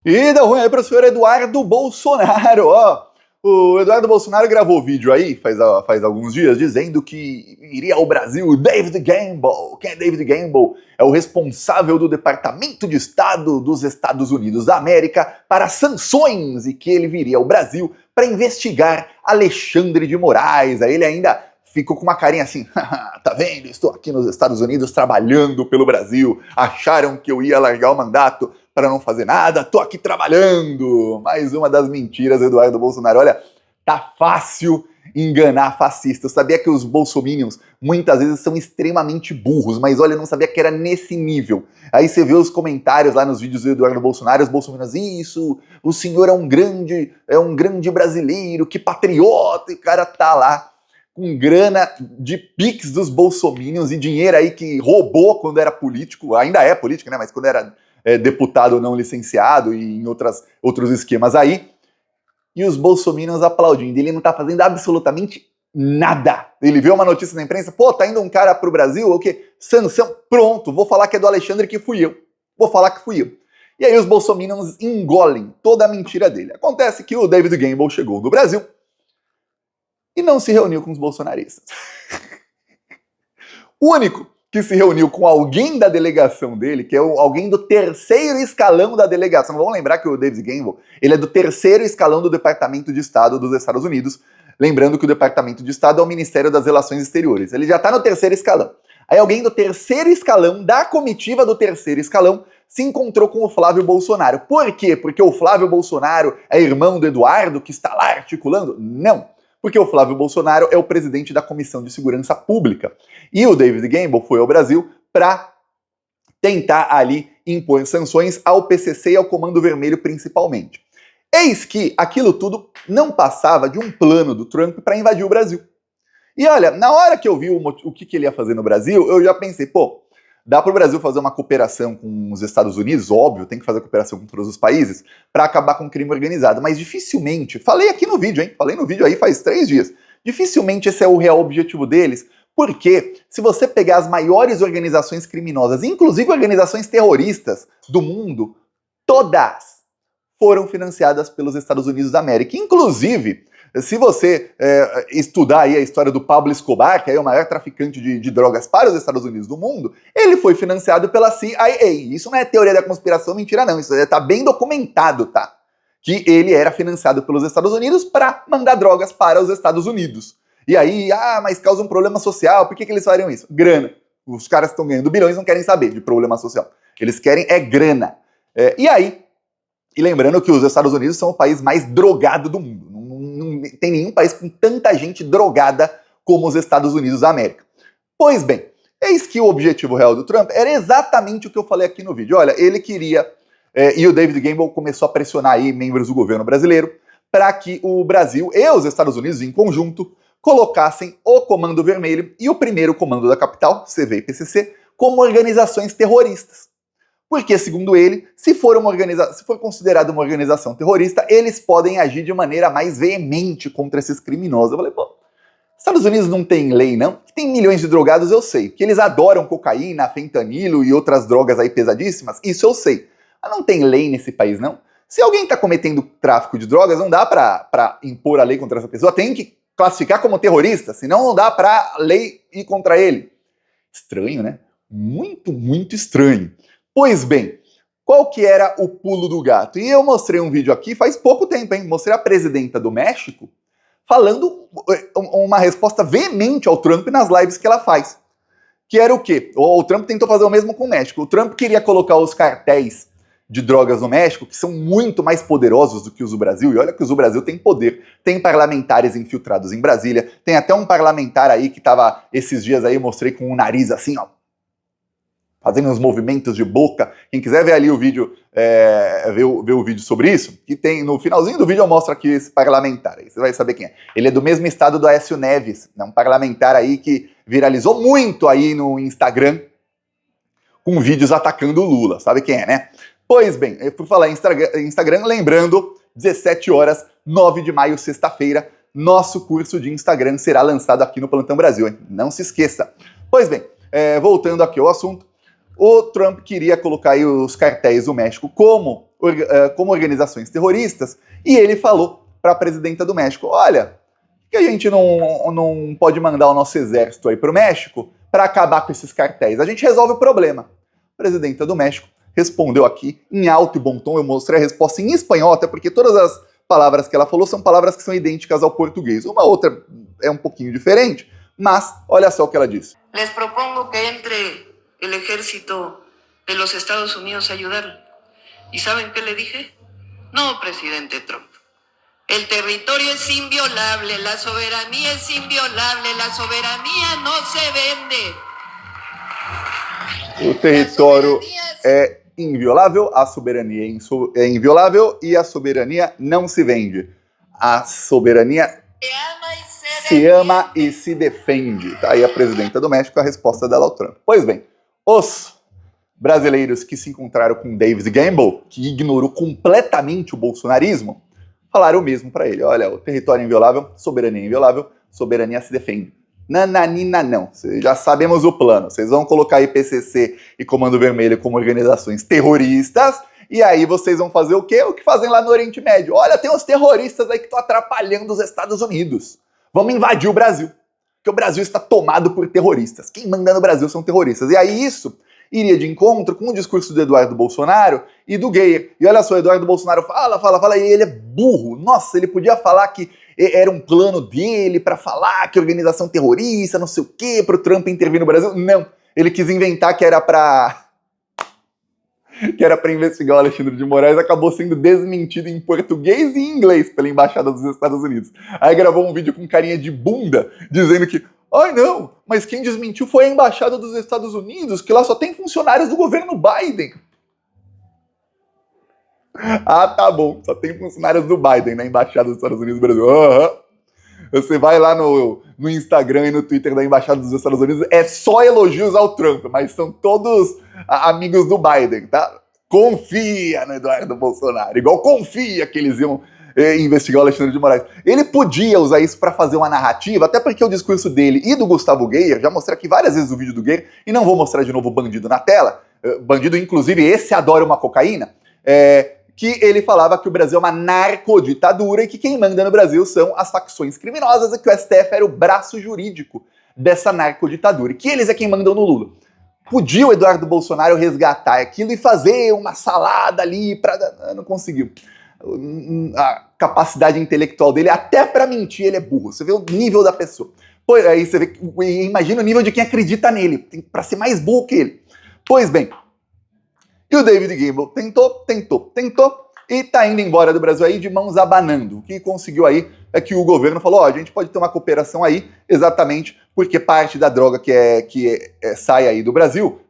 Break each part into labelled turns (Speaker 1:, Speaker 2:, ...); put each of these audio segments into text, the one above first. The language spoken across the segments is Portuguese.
Speaker 1: E dá ruim aí para o senhor Eduardo Bolsonaro, ó. O Eduardo Bolsonaro gravou vídeo aí, faz alguns dias, dizendo que iria ao Brasil David Gamble. Quem é David Gamble? É o responsável do Departamento de Estado dos Estados Unidos da América para sanções e que ele viria ao Brasil para investigar Alexandre de Moraes. Aí ele ainda ficou com uma carinha assim, tá vendo? Estou aqui nos Estados Unidos trabalhando pelo Brasil. Acharam que eu ia largar o mandato para não fazer nada, tô aqui trabalhando. Mais uma das mentiras, Eduardo Bolsonaro. Olha, tá fácil enganar fascista. Eu sabia que os bolsominions muitas vezes são extremamente burros, mas olha, eu não sabia que era nesse nível. Aí você vê os comentários lá nos vídeos do Eduardo Bolsonaro, os bolsominions, isso, o senhor é um grande brasileiro, que patriota, e o cara tá lá com grana de pix dos bolsominions e dinheiro aí que roubou quando era político, ainda é político, né, mas quando era deputado não licenciado e em outros esquemas aí, e os bolsominions aplaudindo. Ele não tá fazendo absolutamente nada. Ele vê uma notícia na imprensa, pô, tá indo um cara pro Brasil, o quê? Sanção, pronto, vou falar que é do Alexandre que fui eu. Vou falar que fui eu. E aí os bolsominions engolem toda a mentira dele. Acontece que o David Gamble chegou no Brasil e não se reuniu com os bolsonaristas. O único que se reuniu com alguém da delegação dele, que é alguém do terceiro escalão da delegação. Vamos lembrar que o David Gamble, ele é do terceiro escalão do Departamento de Estado dos Estados Unidos. Lembrando que o Departamento de Estado é o Ministério das Relações Exteriores. Ele já está no terceiro escalão. Aí alguém do terceiro escalão, da comitiva do terceiro escalão, se encontrou com o Flávio Bolsonaro. Por quê? Porque o Flávio Bolsonaro é irmão do Eduardo, que está lá articulando? Não. Porque o Flávio Bolsonaro é o presidente da Comissão de Segurança Pública. E o David Gamble foi ao Brasil para tentar ali impor sanções ao PCC e ao Comando Vermelho principalmente. Eis que aquilo tudo não passava de um plano do Trump para invadir o Brasil. E olha, na hora que eu vi o que ele ia fazer no Brasil, eu já pensei, pô, dá para o Brasil fazer uma cooperação com os Estados Unidos, óbvio, tem que fazer cooperação com todos os países, para acabar com o crime organizado, mas dificilmente, falei aqui no vídeo, hein, falei no vídeo aí faz 3 dias, dificilmente esse é o real objetivo deles, porque se você pegar as maiores organizações criminosas, inclusive organizações terroristas do mundo, todas foram financiadas pelos Estados Unidos da América. Inclusive, se você estudar aí a história do Pablo Escobar, que é o maior traficante de drogas para os Estados Unidos do mundo, ele foi financiado pela CIA. Isso não é teoria da conspiração, mentira não, isso está bem documentado, tá? Que ele era financiado pelos Estados Unidos para mandar drogas para os Estados Unidos. E aí, mas causa um problema social, por que eles fariam isso? Grana. Os caras estão ganhando bilhões, não querem saber de problema social. Eles querem grana. E lembrando que os Estados Unidos são o país mais drogado do mundo. Não tem nenhum país com tanta gente drogada como os Estados Unidos da América. Pois bem, eis que o objetivo real do Trump era exatamente o que eu falei aqui no vídeo. Olha, ele queria, e o David Gamble começou a pressionar aí membros do governo brasileiro para que o Brasil e os Estados Unidos, em conjunto, colocassem o Comando Vermelho e o primeiro comando da capital, CV e PCC, como organizações terroristas. Porque, segundo ele, se for considerada uma organização terrorista, eles podem agir de maneira mais veemente contra esses criminosos. Eu falei, pô, Estados Unidos não tem lei, não? Tem milhões de drogados, eu sei. Que eles adoram cocaína, fentanilo e outras drogas aí pesadíssimas, isso eu sei. Mas não tem lei nesse país, não? Se alguém está cometendo tráfico de drogas, não dá para impor a lei contra essa pessoa, tem que classificar como terrorista, senão não dá para a lei ir contra ele. Estranho, né? Muito, muito estranho. Pois bem, qual que era o pulo do gato? E eu mostrei um vídeo aqui faz pouco tempo, hein? Mostrei a presidenta do México falando uma resposta veemente ao Trump nas lives que ela faz. Que era o quê? O Trump tentou fazer o mesmo com o México. O Trump queria colocar os cartéis de drogas no México, que são muito mais poderosos do que os do Brasil, e olha que os do Brasil têm poder. Tem parlamentares infiltrados em Brasília, tem até um parlamentar aí que estava esses dias aí, eu mostrei com o nariz assim, ó, fazendo uns movimentos de boca. Quem quiser ver ali o vídeo, ver o vídeo sobre isso, que tem no finalzinho do vídeo eu mostro aqui esse parlamentar, aí você vai saber quem é. Ele é do mesmo estado do Aécio Neves, né, um parlamentar aí que viralizou muito aí no Instagram, com vídeos atacando o Lula, sabe quem é, né? Pois bem, eu fui falar em Instagram, lembrando, 17 horas, 9 de maio, sexta-feira, nosso curso de Instagram será lançado aqui no Plantão Brasil, hein? Não se esqueça. Pois bem, voltando aqui ao assunto, o Trump queria colocar aí os cartéis do México como como organizações terroristas, e ele falou para a presidenta do México, olha, que a gente não pode mandar o nosso exército aí para o México para acabar com esses cartéis, a gente resolve o problema. A presidenta do México respondeu aqui em alto e bom tom, eu mostrei a resposta em espanhol, até porque todas as palavras que ela falou são palavras que são idênticas ao português. Uma outra é um pouquinho diferente, mas olha só o que ela disse.
Speaker 2: Les propongo que entre el ejército de los Estados Unidos a ayudar. ¿Y saben qué le dije? No, presidente Trump. El territorio es inviolable, la soberanía es inviolable, la soberanía no se vende.
Speaker 1: O território é inviolável, a soberania é inviolável e a soberania não se vende. A soberania se ama e se defende. Tá aí a presidenta do México, a resposta dela ao Trump. Pois bem, os brasileiros que se encontraram com David Gamble, que ignorou completamente o bolsonarismo, falaram o mesmo para ele. Olha, o território é inviolável, soberania se defende. Nananina não, já sabemos o plano. Vocês vão colocar aí PCC e Comando Vermelho como organizações terroristas, e aí vocês vão fazer o quê? O que fazem lá no Oriente Médio. Olha, tem uns terroristas aí que estão atrapalhando os Estados Unidos. Vamos invadir o Brasil, porque o Brasil está tomado por terroristas. Quem manda no Brasil são terroristas. E aí isso iria de encontro com o discurso do Eduardo Bolsonaro e do Geyer. E olha só, o Eduardo Bolsonaro fala, e ele é burro. Nossa, ele podia falar que era um plano dele para falar que organização terrorista, não sei o quê, para o Trump intervir no Brasil. Não, ele quis inventar que era para investigar o Alexandre de Moraes, acabou sendo desmentido em português e em inglês pela Embaixada dos Estados Unidos. Aí gravou um vídeo com carinha de bunda, dizendo que ai não, mas quem desmentiu foi a Embaixada dos Estados Unidos, que lá só tem funcionários do governo Biden. Ah, tá bom, só tem funcionários do Biden na Embaixada dos Estados Unidos no Brasil. Você vai lá no Instagram e no Twitter da Embaixada dos Estados Unidos, é só elogios ao Trump, mas são todos amigos do Biden, tá? Confia no Eduardo Bolsonaro, igual confia que eles iam investigar o Alexandre de Moraes. Ele podia usar isso para fazer uma narrativa, até porque o discurso dele e do Gustavo Geyer, já mostrei aqui várias vezes o vídeo do Geyer, e não vou mostrar de novo o bandido na tela, bandido inclusive esse adora uma cocaína, que ele falava que o Brasil é uma narcoditadura e que quem manda no Brasil são as facções criminosas e que o STF era o braço jurídico dessa narcoditadura, e que eles é quem mandam no Lula. Podia o Eduardo Bolsonaro resgatar aquilo e fazer uma salada ali, não conseguiu. A capacidade intelectual dele, até pra mentir, ele é burro. Você vê o nível da pessoa. Pois, aí você vê, imagina o nível de quem acredita nele, pra ser mais burro que ele. Pois bem, e o David Gamble tentou, e tá indo embora do Brasil aí de mãos abanando. O que conseguiu aí é que o governo falou, a gente pode ter uma cooperação aí, exatamente porque parte da droga que sai aí do Brasil,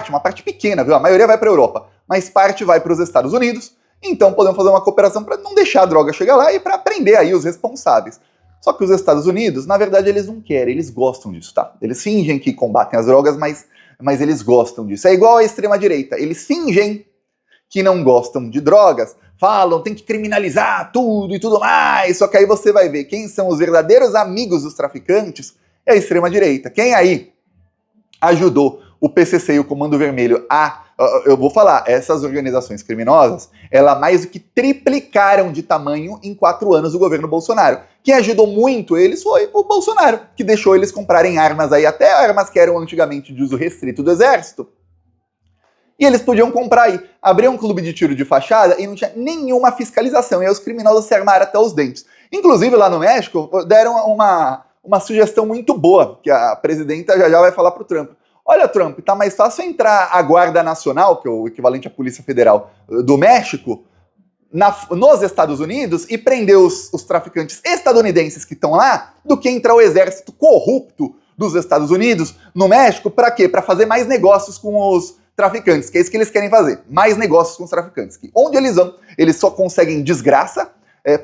Speaker 1: uma parte pequena, viu? A maioria vai pra Europa, mas parte vai para os Estados Unidos. Então podemos fazer uma cooperação para não deixar a droga chegar lá e para prender aí os responsáveis. Só que os Estados Unidos, na verdade, eles não querem, eles gostam disso, tá? Eles fingem que combatem as drogas, mas eles gostam disso. É igual à extrema-direita, eles fingem que não gostam de drogas, falam, tem que criminalizar tudo e tudo mais, só que aí você vai ver quem são os verdadeiros amigos dos traficantes, é a extrema-direita. Quem aí ajudou o PCC e o Comando Vermelho eu vou falar, essas organizações criminosas, elas mais do que triplicaram de tamanho em 4 anos do governo Bolsonaro. Quem ajudou muito eles foi o Bolsonaro, que deixou eles comprarem armas aí, até armas que eram antigamente de uso restrito do exército. E eles podiam comprar aí, abrir um clube de tiro de fachada e não tinha nenhuma fiscalização, e aí os criminosos se armaram até os dentes. Inclusive lá no México, deram uma sugestão muito boa, que a presidenta já vai falar pro Trump. Olha, Trump, tá mais fácil entrar a Guarda Nacional, que é o equivalente à Polícia Federal do México, nos Estados Unidos e prender os traficantes estadunidenses que estão lá, do que entrar o exército corrupto dos Estados Unidos no México. Pra quê? Pra fazer mais negócios com os traficantes, que é isso que eles querem fazer. Mais negócios com os traficantes. Que onde eles vão, eles só conseguem desgraça,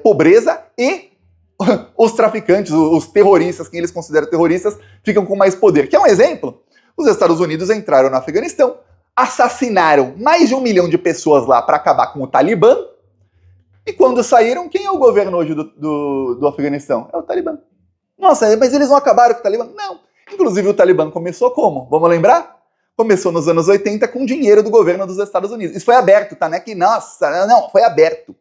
Speaker 1: pobreza e os traficantes, os terroristas, quem eles consideram terroristas, ficam com mais poder. Quer um exemplo? Os Estados Unidos entraram no Afeganistão, assassinaram mais de 1 milhão de pessoas lá para acabar com o Talibã, e quando saíram, quem é o governo hoje do Afeganistão? É o Talibã. Nossa, mas eles não acabaram com o Talibã? Não. Inclusive o Talibã começou como? Vamos lembrar? Começou nos anos 80 com dinheiro do governo dos Estados Unidos. Isso foi aberto, tá? Não é que, nossa, não, foi aberto.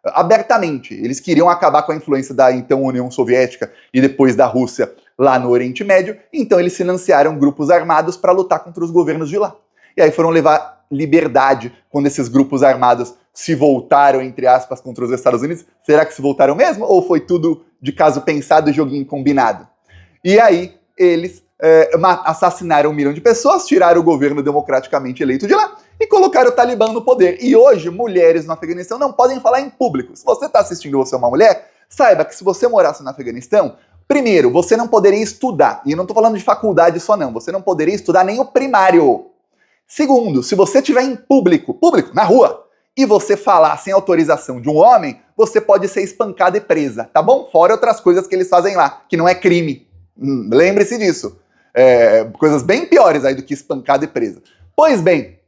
Speaker 1: Abertamente. Eles queriam acabar com a influência da então União Soviética e depois da Rússia lá no Oriente Médio, então eles financiaram grupos armados para lutar contra os governos de lá. E aí foram levar liberdade quando esses grupos armados se voltaram, entre aspas, contra os Estados Unidos. Será que se voltaram mesmo? Ou foi tudo de caso pensado e joguinho combinado? E aí eles assassinaram 1 milhão de pessoas, tiraram o governo democraticamente eleito de lá e colocaram o Talibã no poder. E hoje, mulheres no Afeganistão não podem falar em público. Se você está assistindo, você é uma mulher, saiba que se você morasse no Afeganistão, primeiro, você não poderia estudar. E eu não estou falando de faculdade só não. Você não poderia estudar nem o primário. Segundo, se você estiver em público, na rua, e você falar sem autorização de um homem, você pode ser espancada e presa, tá bom? Fora outras coisas que eles fazem lá, que não é crime. Lembre-se disso. Coisas bem piores aí do que espancada e presa. Pois bem,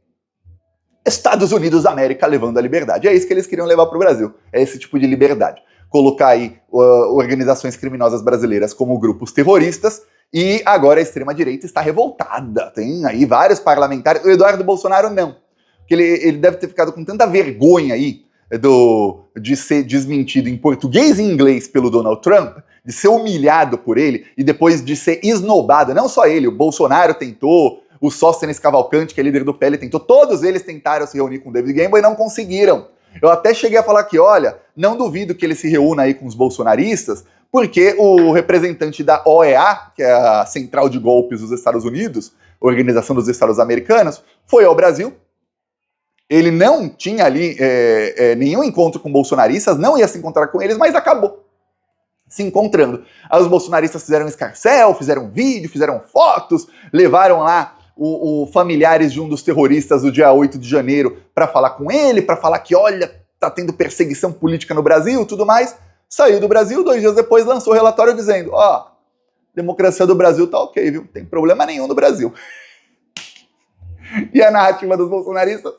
Speaker 1: Estados Unidos da América levando a liberdade. É isso que eles queriam levar para o Brasil. É esse tipo de liberdade. Colocar aí organizações criminosas brasileiras como grupos terroristas, e agora a extrema-direita está revoltada. Tem aí vários parlamentares. O Eduardo Bolsonaro não. Porque ele deve ter ficado com tanta vergonha aí de ser desmentido em português e inglês pelo Donald Trump, de ser humilhado por ele e depois de ser esnobado. Não só ele, o Bolsonaro tentou, o Sóstenes Cavalcante, que é líder do PL, tentou. Todos eles tentaram se reunir com o David Gamble e não conseguiram. Eu até cheguei a falar que, olha, não duvido que ele se reúna aí com os bolsonaristas, porque o representante da OEA, que é a Central de Golpes dos Estados Unidos, Organização dos Estados Americanos, foi ao Brasil. Ele não tinha ali nenhum encontro com bolsonaristas, não ia se encontrar com eles, mas acabou se encontrando. Aí os bolsonaristas fizeram escarcéu, fizeram vídeo, fizeram fotos, levaram lá familiares de um dos terroristas do dia 8 de janeiro para falar com ele, para falar que, olha, tá tendo perseguição política no Brasil e tudo mais. Saiu do Brasil, 2 dias depois lançou o relatório dizendo, democracia do Brasil tá ok, viu? Não tem problema nenhum no Brasil. E a narrativa dos bolsonaristas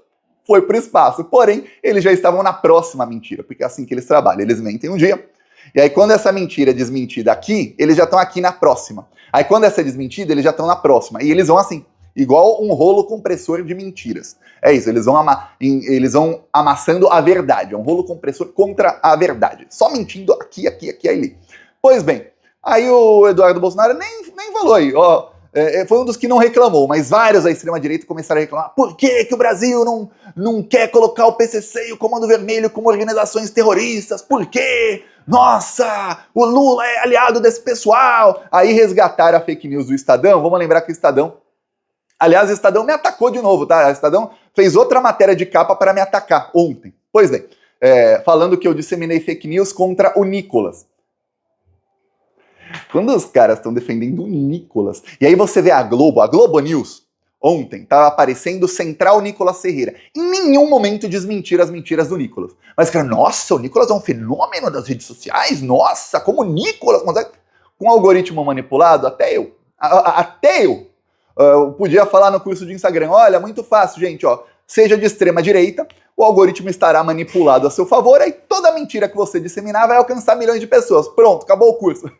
Speaker 1: foi pro espaço. Porém, eles já estavam na próxima mentira, porque é assim que eles trabalham. Eles mentem um dia, e aí quando essa mentira é desmentida aqui, eles já estão aqui na próxima. Aí quando essa é desmentida, eles já estão na próxima. E eles vão assim, igual um rolo compressor de mentiras. É isso, eles vão amassando a verdade. É um rolo compressor contra a verdade. Só mentindo aqui, ali. Pois bem, aí o Eduardo Bolsonaro nem falou aí, foi um dos que não reclamou, mas vários da extrema-direita começaram a reclamar. Por que o Brasil não quer colocar o PCC e o Comando Vermelho como organizações terroristas? Por quê? Nossa, o Lula é aliado desse pessoal. Aí resgataram a fake news do Estadão. Vamos lembrar que o Estadão... Aliás, o Estadão me atacou de novo, tá? O Estadão fez outra matéria de capa para me atacar ontem. Pois bem, falando que eu disseminei fake news contra o Nicolas. Quando os caras estão defendendo o Nicolas, e aí você vê a Globo News, ontem, estava aparecendo Central Nicolas Ferreira. Em nenhum momento desmentir as mentiras do Nicolas. Mas, cara, nossa, o Nicolas é um fenômeno das redes sociais, nossa, como o Nicolas consegue... Com um algoritmo manipulado, até eu podia falar no curso de Instagram, olha, muito fácil, gente, seja de extrema direita, o algoritmo estará manipulado a seu favor, aí toda mentira que você disseminar vai alcançar milhões de pessoas. Pronto, acabou o curso.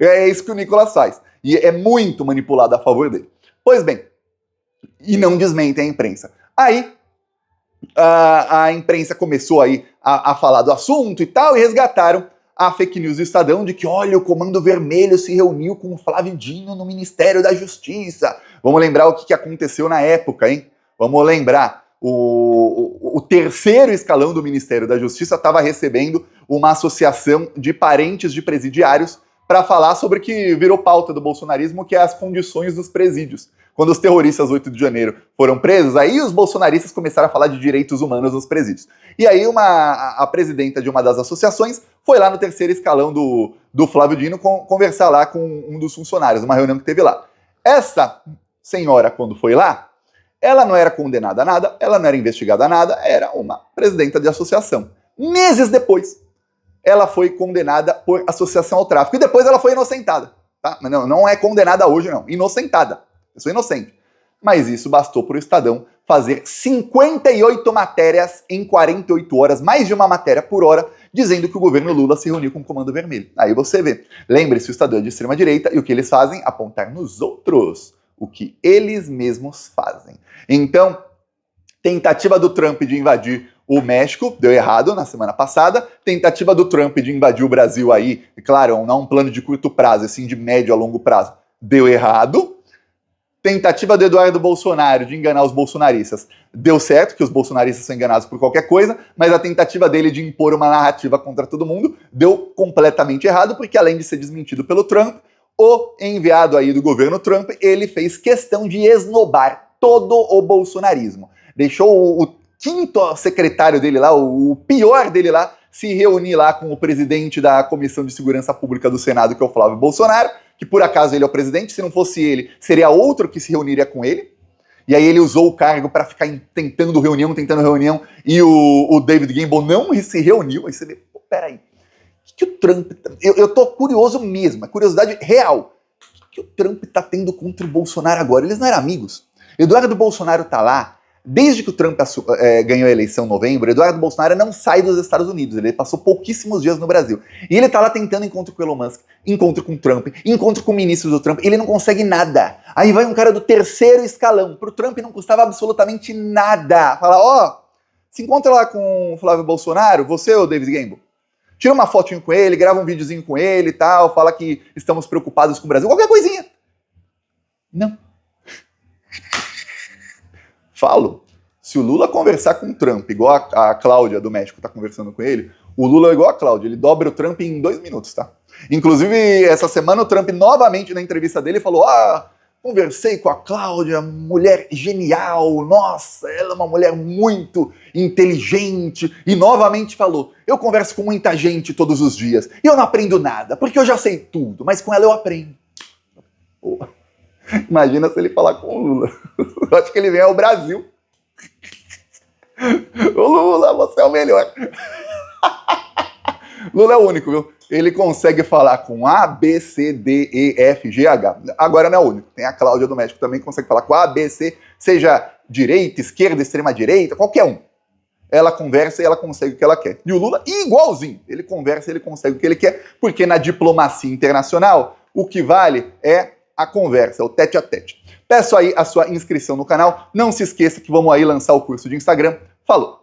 Speaker 1: É isso que o Nicolas faz. E é muito manipulado a favor dele. Pois bem, e não desmentem a imprensa. Aí, a imprensa começou aí a falar do assunto e tal, e resgataram a fake news do Estadão de que, olha, o Comando Vermelho se reuniu com o Flávio Dino no Ministério da Justiça. Vamos lembrar o que aconteceu na época, hein? Vamos lembrar, o terceiro escalão do Ministério da Justiça estava recebendo uma associação de parentes de presidiários para falar sobre o que virou pauta do bolsonarismo, que é as condições dos presídios. Quando os terroristas 8 de janeiro foram presos, aí os bolsonaristas começaram a falar de direitos humanos nos presídios. E aí a presidenta de uma das associações foi lá no terceiro escalão do Flávio Dino conversar lá com um dos funcionários, uma reunião que teve lá. Essa senhora, quando foi lá, ela não era condenada a nada, ela não era investigada a nada, era uma presidenta de associação. Meses depois, ela foi condenada por associação ao tráfico. E depois ela foi inocentada. Tá? Não é condenada hoje, não. Inocentada. Eu sou inocente. Mas isso bastou para o Estadão fazer 58 matérias em 48 horas, mais de uma matéria por hora, dizendo que o governo Lula se reuniu com o Comando Vermelho. Aí você vê. Lembre-se, o Estadão é de extrema-direita e o que eles fazem? Apontar nos outros. o que eles mesmos fazem. Então, tentativa do Trump de invadir o México, deu errado na semana passada. Tentativa do Trump de invadir o Brasil aí, claro, não um plano de curto prazo, assim de médio a longo prazo, deu errado. Tentativa do Eduardo Bolsonaro de enganar os bolsonaristas, deu certo, que os bolsonaristas são enganados por qualquer coisa, mas a tentativa dele de impor uma narrativa contra todo mundo deu completamente errado, porque além de ser desmentido pelo Trump, o enviado aí do governo Trump, ele fez questão de esnobar todo o bolsonarismo. Deixou o quinto secretário dele lá, o pior dele lá, se reunir lá com o presidente da Comissão de Segurança Pública do Senado, que é o Flávio Bolsonaro, que por acaso ele é o presidente, se não fosse ele, seria outro que se reuniria com ele. E aí ele usou o cargo para ficar tentando reunião, e o David Gamble não se reuniu. Aí você vê, pô, peraí, o que o Trump... Eu tô curioso mesmo, é curiosidade real. O que o Trump tá tendo contra o Bolsonaro agora? Eles não eram amigos. Eduardo Bolsonaro tá lá, desde que o Trump ganhou a eleição em novembro, Eduardo Bolsonaro não sai dos Estados Unidos, ele passou pouquíssimos dias no Brasil. E ele tá lá tentando encontro com o Elon Musk, encontro com o Trump, encontro com ministros do Trump, ele não consegue nada. Aí vai um cara do terceiro escalão, pro Trump não custava absolutamente nada. Fala, ó, se encontra lá com o Flávio Bolsonaro, você ou o David Gamble, tira uma fotinho com ele, grava um videozinho com ele e tal, fala que estamos preocupados com o Brasil, qualquer coisinha. Não. Falo, se o Lula conversar com o Trump, igual a Cláudia do México tá conversando com ele, o Lula é igual a Cláudia, ele dobra o Trump em 2 minutos, tá? Inclusive, essa semana o Trump novamente na entrevista dele falou, conversei com a Cláudia, mulher genial, nossa, ela é uma mulher muito inteligente, e novamente falou, eu converso com muita gente todos os dias, e eu não aprendo nada, porque eu já sei tudo, mas com ela eu aprendo. Pô. Imagina se ele falar com o Lula. Eu acho que ele vem ao Brasil. Ô Lula, você é o melhor. Lula é o único, viu? Ele consegue falar com A, B, C, D, E, F, G, H. Agora não é o único. Tem a Cláudia do México também que consegue falar com A, B, C, seja direita, esquerda, extrema direita, qualquer um. Ela conversa e ela consegue o que ela quer. E o Lula, igualzinho. Ele conversa e ele consegue o que ele quer, porque na diplomacia internacional, o que vale é a conversa, o tete a tete. Peço aí a sua inscrição no canal. Não se esqueça que vamos aí lançar o curso de Instagram. Falou!